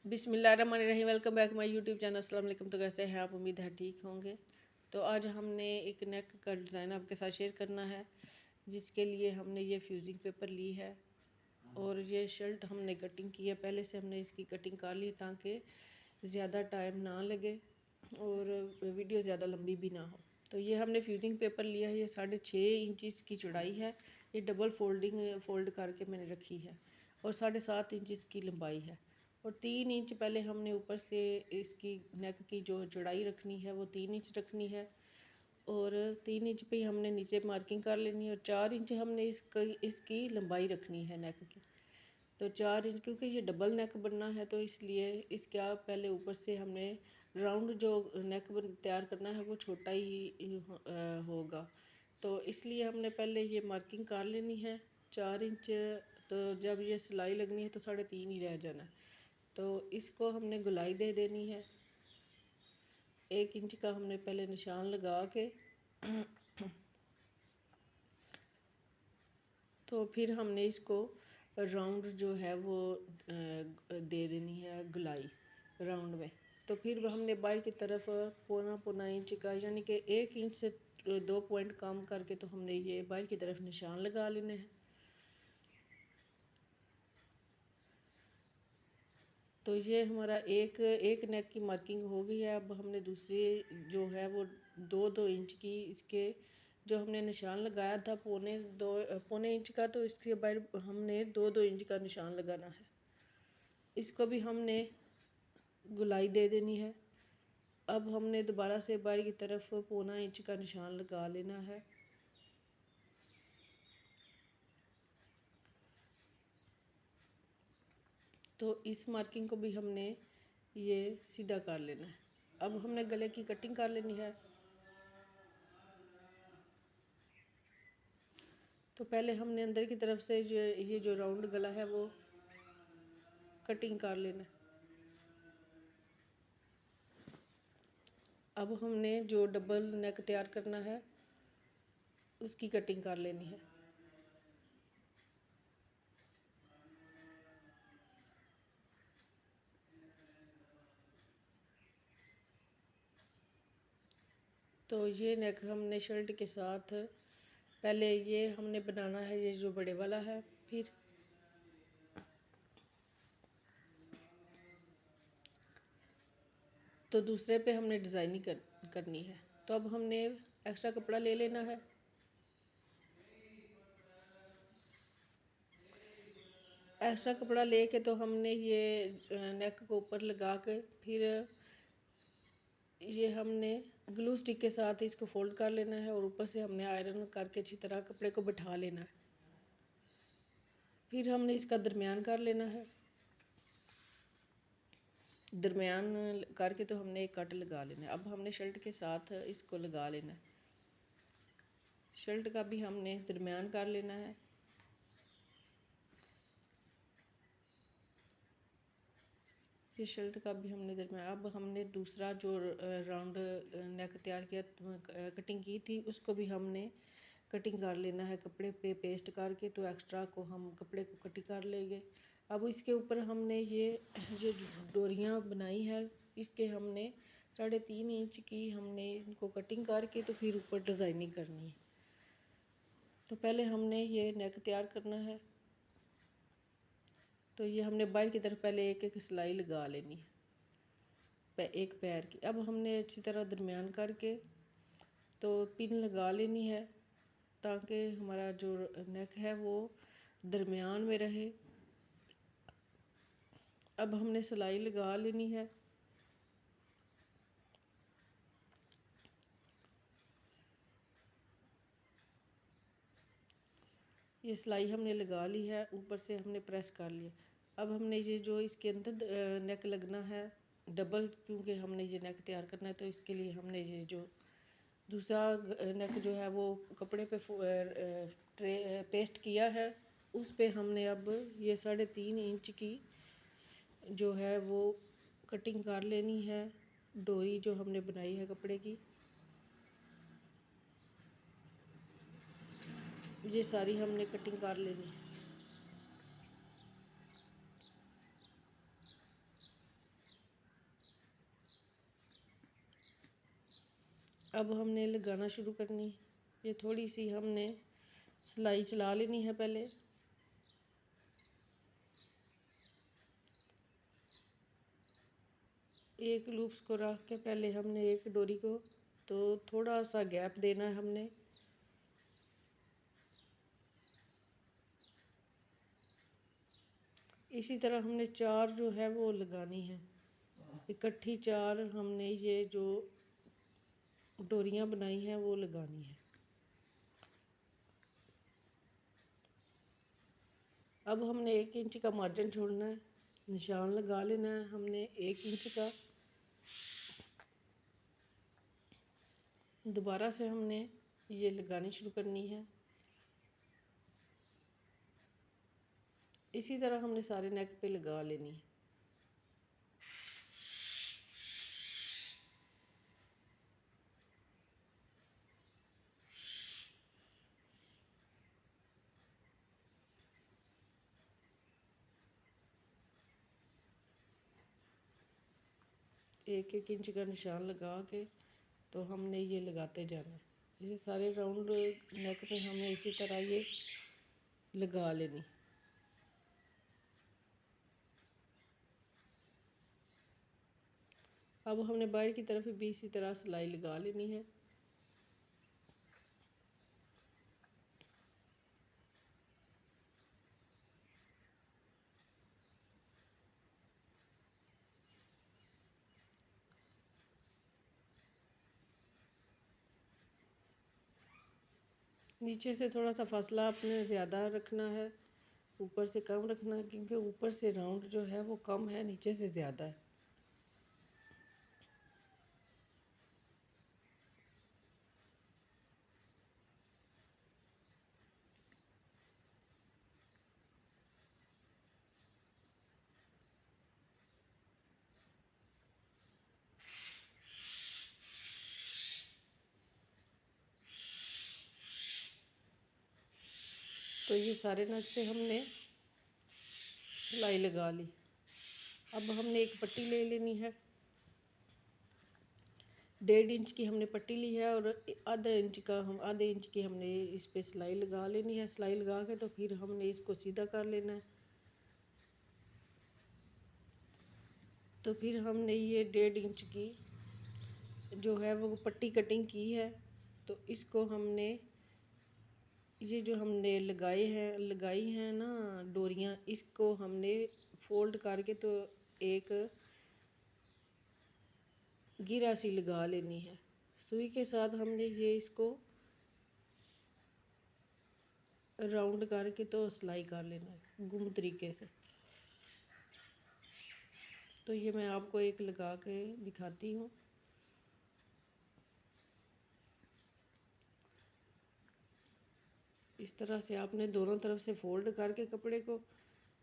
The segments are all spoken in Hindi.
बिस्मिल्लाहिर्रहमानिर्रहीम। Welcome back my YouTube channel. अस्सलाम वालेकुम। तो कैसे हैं आप? उम्मीद है ठीक होंगे। तो आज हमने एक नेक का डिज़ाइन आपके साथ शेयर करना है, जिसके लिए हमने ये फ्यूजिंग पेपर ली है और ये शर्ट हमने कटिंग की है। पहले से हमने इसकी कटिंग कर ली ताकि ज़्यादा टाइम ना लगे और वीडियो ज़्यादा लंबी भी ना हो। तो ये हमने फ्यूजिंग पेपर लिया है। ये 6.5 इंच की चौड़ाई है। ये डबल फोल्ड करके मैंने रखी है और 7.5 इंच की लंबाई है। और 3 इंच पहले हमने ऊपर से इसकी नेक की जो चौड़ाई रखनी है वो 3 इंच रखनी है और 3 इंच पे ही हमने नीचे मार्किंग कर लेनी है और 4 इंच हमने इसकी लंबाई रखनी है नेक की। तो 4 इंच, क्योंकि ये डबल नेक बनना है तो इसलिए इसका पहले ऊपर से हमने राउंड जो नेक तैयार करना है वो छोटा ही होगा। तो इसलिए हमने पहले ये मार्किंग कर लेनी है 4 इंच। तो जब ये सिलाई लगनी है तो 3.5 ही रह जाना है। तो इसको हमने गुलाई दे देनी है। 1 इंच का हमने पहले निशान लगा के तो फिर हमने इसको राउंड जो है वो दे देनी है गुलाई राउंड में। तो फिर हमने बाहर की तरफ पौना इंच का, यानी कि 1 इंच से 2 पॉइंट कम करके तो हमने ये बाहर की तरफ निशान लगा लेने हैं। तो ये हमारा एक नेक की मार्किंग हो गई है। अब हमने दूसरी जो है वो 2 इंच की, इसके जो हमने निशान लगाया था पौने इंच का, तो इसके बाद हमने 2 इंच का निशान लगाना है। इसको भी हमने गुलाई दे देनी है। अब हमने दोबारा से बाहर की तरफ पौना इंच का निशान लगा लेना है। तो इस मार्किंग को भी हमने ये सीधा कर लेना है। अब हमने गले की कटिंग कर लेनी है। तो पहले हमने अंदर की तरफ से ये जो राउंड गला है वो कटिंग कर लेना है। अब हमने जो डबल नेक तैयार करना है उसकी कटिंग कर लेनी है। तो ये नेक हमने शर्ट के साथ पहले ये हमने बनाना है, ये जो बड़े वाला है। फिर तो दूसरे पे हमने डिज़ाइनिंग करनी है। तो अब हमने एक्स्ट्रा कपड़ा ले लेना है। एक्स्ट्रा कपड़ा लेके तो हमने ये नेक को ऊपर लगा के फिर ये हमने ग्लू स्टिक के साथ इसको फोल्ड कर लेना है और ऊपर से हमने आयरन करके अच्छी तरह कपड़े को बिठा लेना है। फिर हमने इसका दरमियान कर लेना है। दरमियान करके तो हमने एक कट लगा लेना है। अब हमने शर्ट के साथ इसको लगा लेना है। शर्ट का भी हमने दरमियान कर लेना है। ये शर्ट का भी हमने दरमियान। अब हमने दूसरा जो राउंड नेक तैयार किया, कटिंग की थी, उसको भी हमने कटिंग कर लेना है कपड़े पे पेस्ट करके। तो एक्स्ट्रा को हम कपड़े को कटिंग कर लेंगे। अब इसके ऊपर हमने ये जो डोरियाँ बनाई है, इसके हमने 3.5 इंच की हमने इनको कटिंग करके तो फिर ऊपर डिज़ाइनिंग करनी है। तो पहले हमने ये नेक तैयार करना है। तो ये हमने बाहर की तरफ पहले एक सिलाई लगा लेनी है एक पैर की। अब हमने अच्छी तरह दरमियान करके तो पिन लगा लेनी है ताकि हमारा जो नेक है वो दरमियान में रहे। अब हमने सिलाई लगा लेनी है। ये सिलाई हमने लगा ली है, ऊपर से हमने प्रेस कर लिया। अब हमने ये जो इसके अंदर नेक लगना है डबल, क्योंकि हमने ये नेक तैयार करना है, तो इसके लिए हमने ये जो दूसरा नेक जो है वो कपड़े पे पेस्ट किया है, उस पे हमने अब ये 3.5 इंच की जो है वो कटिंग कर लेनी है। डोरी जो हमने बनाई है कपड़े की, ये सारी हमने कटिंग कर लेनी है। अब हमने लगाना शुरू करनी। ये थोड़ी सी हमने सिलाई चला लेनी है पहले। एक लूप्स को रख के पहले हमने एक डोरी को तो थोड़ा सा गैप देना है हमने। इसी तरह हमने 4 जो है वो लगानी है इकट्ठी। 4 हमने ये जो डोरियां बनाई हैं वो लगानी है। अब हमने 1 इंच का मार्जिन छोड़ना है, निशान लगा लेना है हमने 1 इंच का। दोबारा से हमने ये लगानी शुरू करनी है। इसी तरह हमने सारे नेक पे लगा लेनी है। एक एक इंच का निशान लगा के तो हमने ये लगाते जाना है। इसे सारे राउंड नेक पे हमने इसी तरह ये लगा लेनी। अब हमने बाहर की तरफ भी इसी तरह सिलाई लगा लेनी है। नीचे से थोड़ा सा फासला आपने ज़्यादा रखना है, ऊपर से कम रखना है, क्योंकि ऊपर से राउंड जो है वो कम है, नीचे से ज़्यादा है। तो ये सारे नग पे हमने सिलाई लगा ली। अब हमने एक पट्टी ले लेनी है। 1.5 इंच की हमने पट्टी ली है और आधे इंच की हमने इस पे सिलाई लगा लेनी है। सिलाई लगा के तो फिर हमने इसको सीधा कर लेना है। तो फिर हमने ये 1.5 इंच की जो है वो पट्टी कटिंग की है, तो इसको हमने ये जो हमने लगाई हैं ना डोरियां, इसको हमने फोल्ड करके तो एक गिरा सी लगा लेनी है। सुई के साथ हमने ये इसको राउंड करके तो सिलाई कर लेना है गुम तरीके से। तो ये मैं आपको एक लगा के दिखाती हूँ। इस तरह से आपने दोनों तरफ से फोल्ड करके कपड़े को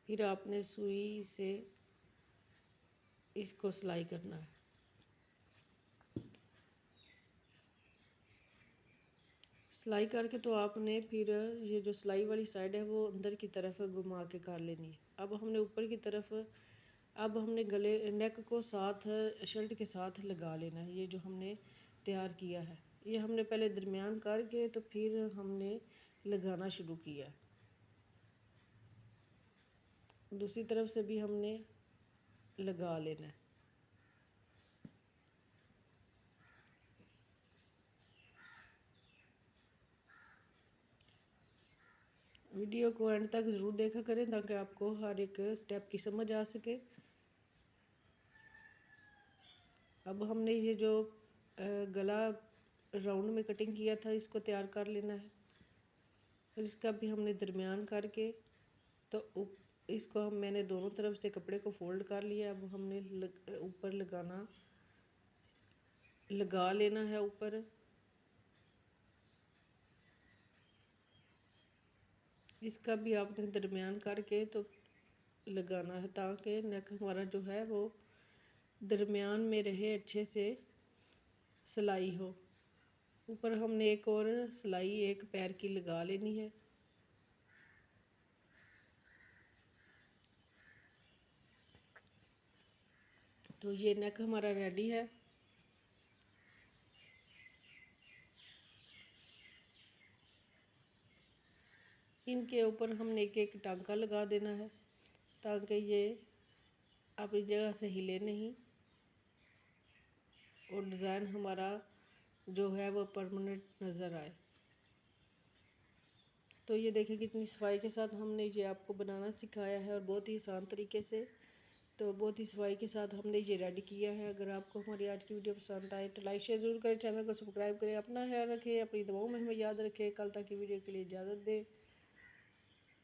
फिर आपने सुई से इसको सिलाई करना है। सिलाई करके तो आपने फिर ये जो सिलाई वाली साइड है वो अंदर की तरफ घुमा के कर लेनी है। अब हमने ऊपर की तरफ अब हमने गले नेक को साथ शर्ट के साथ लगा लेना है। ये जो हमने तैयार किया है ये हमने पहले दरमियान करके तो फिर हमने लगाना शुरू किया। दूसरी तरफ से भी हमने लगा लेना है। वीडियो को एंड तक ज़रूर देखा करें ताकि आपको हर एक स्टेप की समझ आ सके। अब हमने ये जो गला राउंड में कटिंग किया था इसको तैयार कर लेना है। फिर इसका भी हमने दरमियान करके तो इसको मैंने दोनों तरफ से कपड़े को फोल्ड कर लिया। अब हमने ऊपर लगा लेना है ऊपर। इसका भी आपने दरमियान करके तो लगाना है ताकि नेक हमारा जो है वो दरमियान में रहे, अच्छे से सिलाई हो। ऊपर हमने एक और सिलाई एक पैर की लगा लेनी है। तो ये नेक हमारा रेडी है। इनके ऊपर हमने एक एक टांका लगा देना है ताकि ये अपनी जगह से हिले नहीं और डिज़ाइन हमारा जो है वो परमानेंट नज़र आए। तो ये देखिए कितनी सफाई के साथ हमने ये आपको बनाना सिखाया है और बहुत ही आसान तरीके से। तो बहुत ही सफाई के साथ हमने ये रेडी किया है। अगर आपको हमारी आज की वीडियो पसंद आए तो लाइक शेयर ज़रूर करें, चैनल को सब्सक्राइब करें, अपना ख्याल रखें, अपनी दुआओं में हमें याद रखें। कल तक की वीडियो के लिए इजाज़त दें।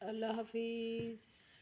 अल्लाह हाफिज़।